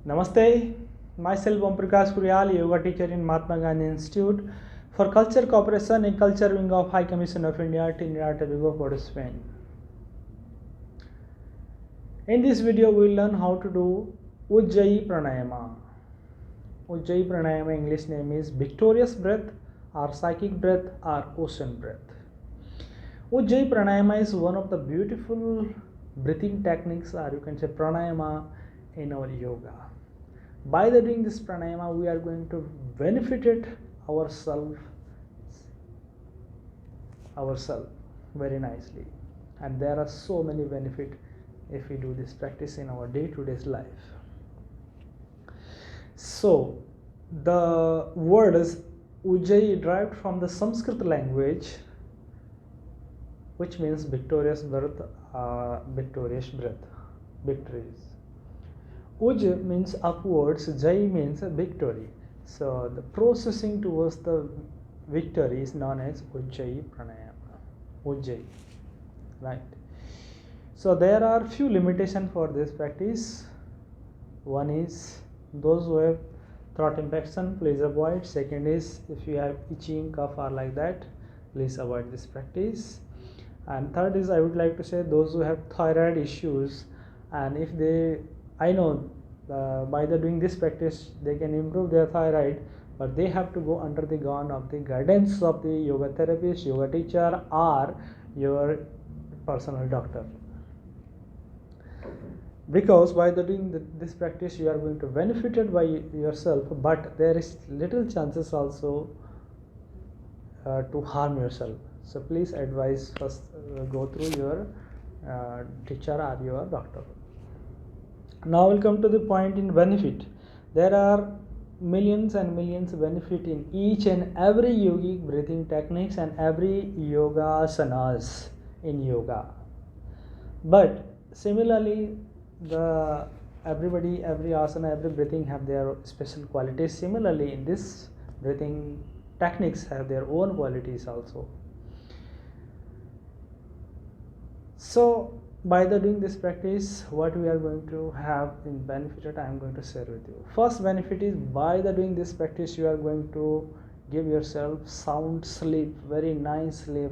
Namaste, myself Om Prakash Kuryal, yoga teacher in Mahatma Gandhi Institute for Culture Cooperation and Culture Wing of High Commission of India, Trinidad Tobago, Port of Spain. In this video, we will learn how to do Ujjayi Pranayama. Ujjayi Pranayama English name is victorious breath or psychic breath or ocean breath. Ujjayi Pranayama is one of the beautiful breathing techniques, or you can say pranayama, in our yoga. By doing this pranayama, we are going to benefit it ourselves very nicely, and there are so many benefits if we do this practice in our day-to-day life. So the word is Ujjayi, derived from the Sanskrit language, which means victorious breath, victories. Uj means upwards, Jai means victory. So the processing towards the victory is known as Ujjayi Pranayama. Ujjayi, right? So there are few limitations for this practice. One is those who have throat infection, please avoid. Second is if you have itching, cough or like that, please avoid this practice. And third is, I would like to say, those who have thyroid issues, and if they, I know by doing this practice they can improve their thyroid, but they have to go under the guidance of the yoga therapist, yoga teacher, or your personal doctor. Because by doing this practice you are going to benefit it by yourself, but there is little chances also to harm yourself. So please advise first, go through your teacher or your doctor. Now we'll come to the point in benefit. There are millions and millions benefit in each and every yogic breathing techniques and every yoga asanas in yoga. But similarly, every asana, every breathing have their special qualities. Similarly, in this breathing techniques have their own qualities also. So by doing this practice, what we are going to have in benefit, I am going to share with you. First benefit is, by doing this practice you are going to give yourself sound sleep, very nice sleep.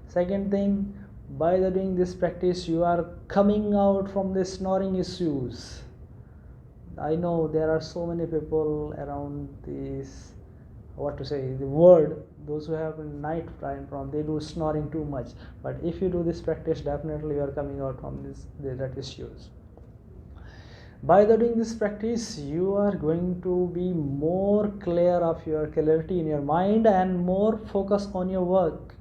Second thing, by doing this practice you are coming out from the snoring issues. I know there are so many people around this, the world, those who have night time problem, they do snoring too much. But if you do this practice, definitely you are coming out from that issues. By doing this practice, you are going to be more clear of your clarity in your mind and more focus on your work.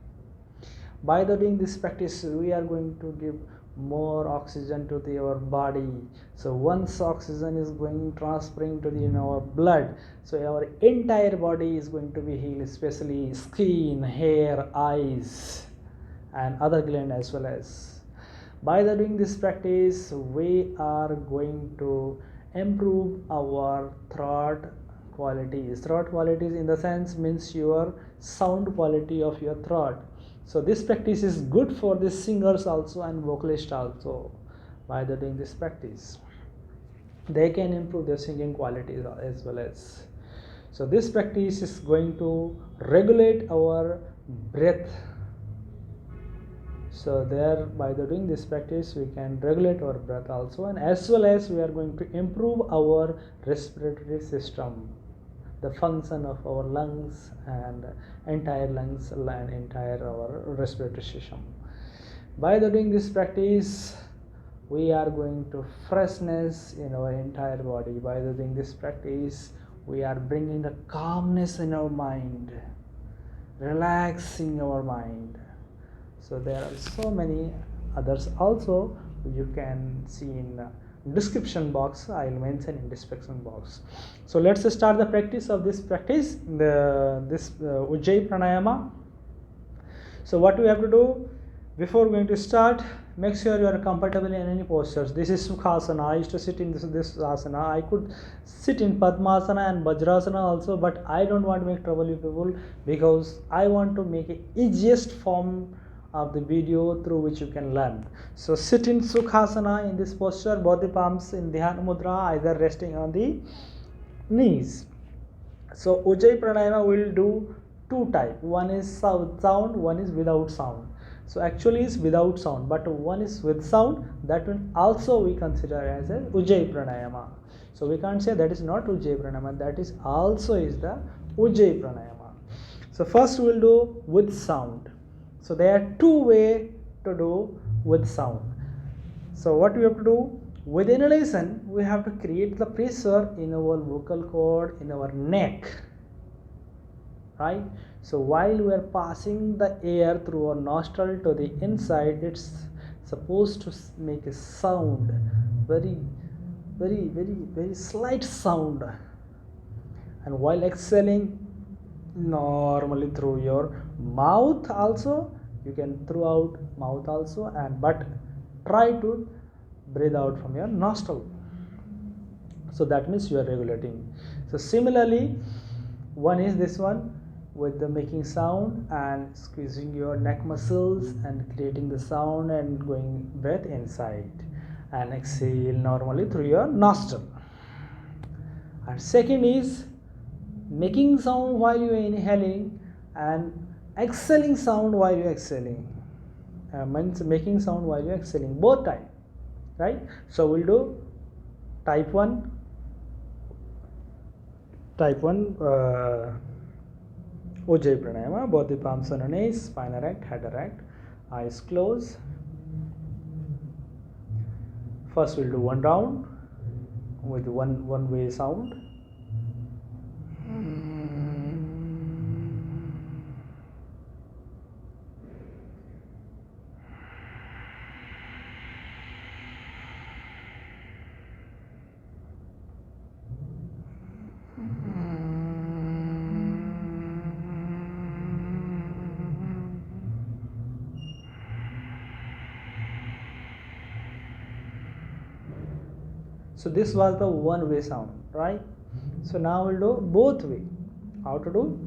By doing this practice, we are going to give more oxygen to our body. So once oxygen is going transferring to our blood, so our entire body is going to be healed, especially skin, hair, eyes and other gland as well as. By doing this practice, we are going to improve our throat qualities. Throat qualities in the sense means your sound quality of your throat. So this practice is good for the singers also and vocalists also. By doing this practice, they can improve their singing qualities as well as. So this practice is going to regulate our breath. So there, by doing this practice, we can regulate our breath also, and as well as we are going to improve our respiratory system, the function of our lungs and entire lungs and entire our respiratory system. By doing this practice, we are going to freshness in our entire body. By doing this practice, we are bringing the calmness in our mind, relaxing our mind. So there are so many others also, you can see in description box. I will mention in description box. So let's start the practice of this practice, this Ujjayi Pranayama. So what we have to do before going to start, make sure you are comfortable in any postures. This is Sukhasana. I used to sit in this asana. I could sit in Padmasana and Vajrasana also, but I don't want to make trouble with people, because I want to make it easiest form of the video through which you can learn. So sit in Sukhasana in this posture, both the palms in Dhyana Mudra, either resting on the knees. So Ujjayi Pranayama will do two type. One is sound, one is without sound. So actually it's without sound, but one is with sound. That one also we consider as a Ujjayi Pranayama. So we can't say that is not Ujjayi Pranayama. That is also is the Ujjayi Pranayama. So first we will do with sound. So there are two ways to do with sound. So what we have to do? With inhalation, we have to create the pressure in our vocal cord, in our neck, right? So while we are passing the air through our nostril to the inside, it's supposed to make a sound, very slight sound. And while exhaling, normally through your mouth also, you can throw out mouth also, but try to breathe out from your nostril. So that means you are regulating. So similarly, one is this one with the making sound and squeezing your neck muscles and creating the sound and going breath inside and exhale normally through your nostril. And second is making sound while you are inhaling and exhaling sound while you are exhaling. Means making sound while you are exhaling, both time. Right? So we'll do type 1 Ujjayi Pranayama, both the palms on the knees, spine erect, head erect, eyes closed. First we'll do one round with one way sound. So this was the one way sound, right? So now we'll do both way. How to do?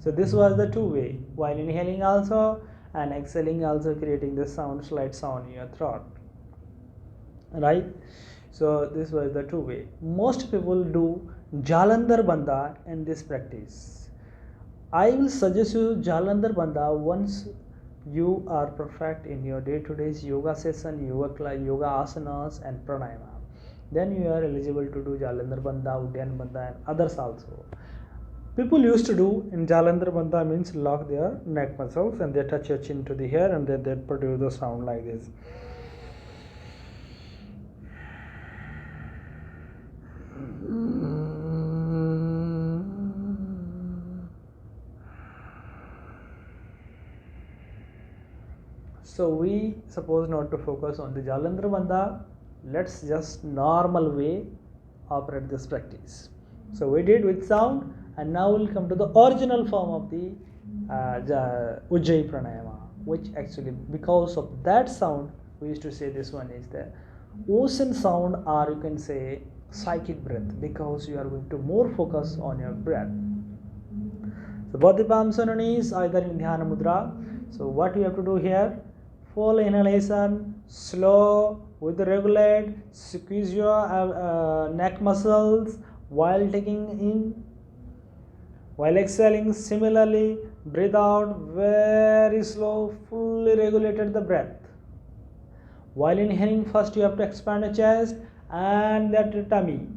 So this was the two way, while inhaling also and exhaling also, creating the sound, slight sound in your throat, right? So this was the two way. Most people do Jalandhar Bandha in this practice. I will suggest you Jalandhar Bandha once you are perfect in your day-to-day yoga session, yoga asanas and pranayama. Then you are eligible to do Jalandhar Bandha, Uddiyana Bandha and others also. People used to do in Jalandhar Bandha means lock their neck muscles and they touch your chin to the hair and then they produce the sound like this. So we suppose not to focus on the Jalandhar Bandha. Let's just normal way operate this practice. So we did with sound, and now we'll come to the original form of the Ujjayi Pranayama, which actually, because of that sound, we used to say this one is the ocean sound, or you can say psychic breath, because you are going to more focus on your breath. So both the palms on your knees, either in Dhyana Mudra. So what you have to do here? Full inhalation, slow, with the regulate, squeeze your neck muscles while taking in. While exhaling, similarly, breathe out very slow, fully regulated the breath. While inhaling, first you have to expand your chest and that tummy.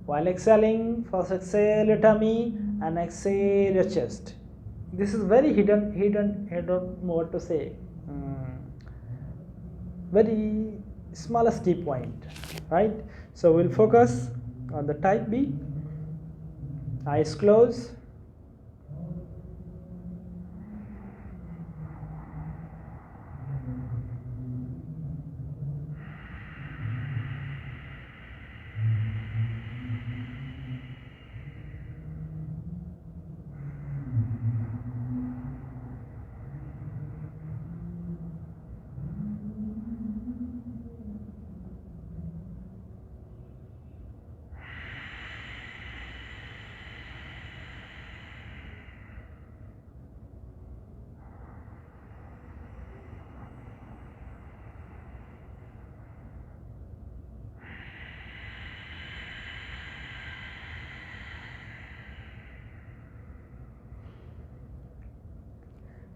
While exhaling, first exhale your tummy and exhale your chest. This is very hidden, I don't know what to say. Very smallest key point, right? So we'll focus on the type B. Eyes closed.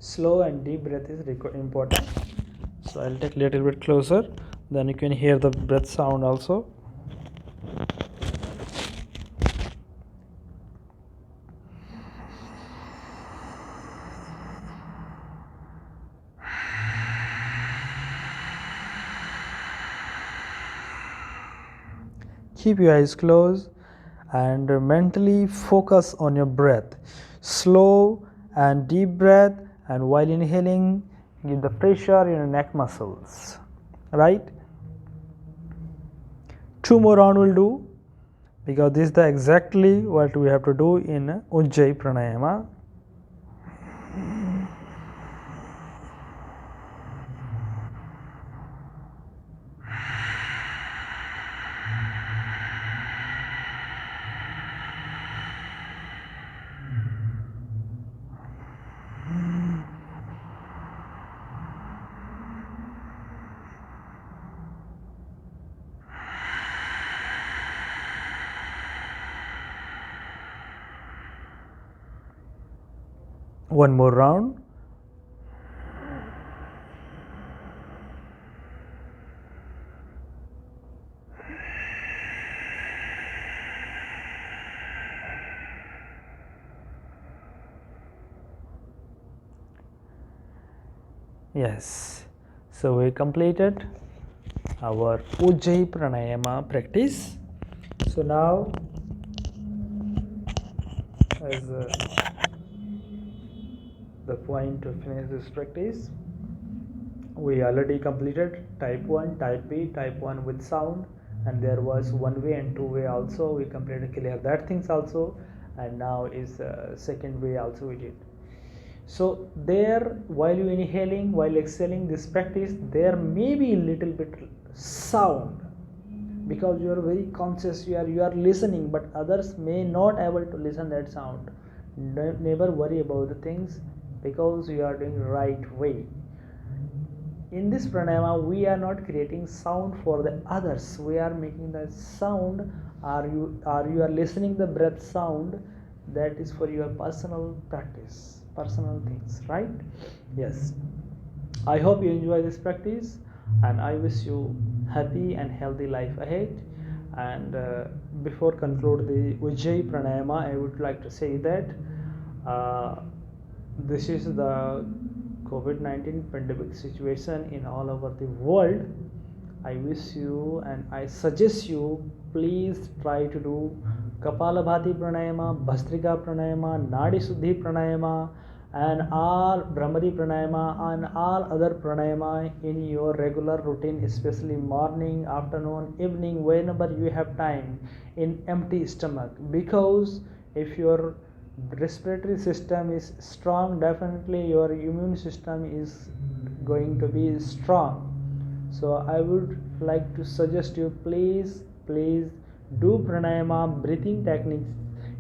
slow and deep breath is important. So I'll take a little bit closer, then you can hear the breath sound also. Keep your eyes closed and mentally focus on your breath. Slow and deep breath, and while inhaling, give the pressure in your neck muscles. Right? 2 more rounds will do, because this is the exactly what we have to do in Ujjayi Pranayama. One more round. Yes, so we completed our Ujjayi Pranayama practice. So now, as the point to finish this practice, we already completed type 1, type B, type 1 with sound, and there was one way and two way also. We completed clear that things also, and now is second way also we did. So there, while you inhaling, while exhaling this practice, there may be a little bit sound, because you are very conscious, you are listening, but others may not able to listen that sound. Never worry about the things, because you are doing right way. In this pranayama, we are not creating sound for the others. We are making the sound. Are you are listening the breath sound? That is for your personal practice, personal things, right? Yes. I hope you enjoy this practice, and I wish you happy and healthy life ahead. And before conclude the Ujjayi Pranayama, I would like to say that this is the COVID-19 pandemic situation in all over the world. I wish you and I suggest you, please try to do Kapalabhati Pranayama, Bhastrika Pranayama, Nadi Suddhi Pranayama, and all Brahmari Pranayama and all other Pranayama in your regular routine, especially morning, afternoon, evening, whenever you have time, in empty stomach. Because if your respiratory system is strong, definitely your immune system is going to be strong. So I would like to suggest you, please do pranayama breathing techniques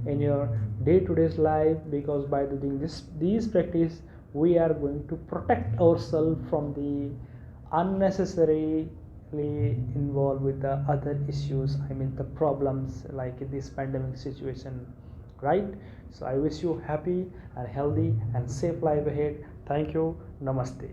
in your day-to-day life, because by doing these practice, we are going to protect ourselves from the unnecessarily involved with the other issues, I mean the problems like this pandemic situation, right? So I wish you happy and healthy and safe life ahead. Thank you. Namaste.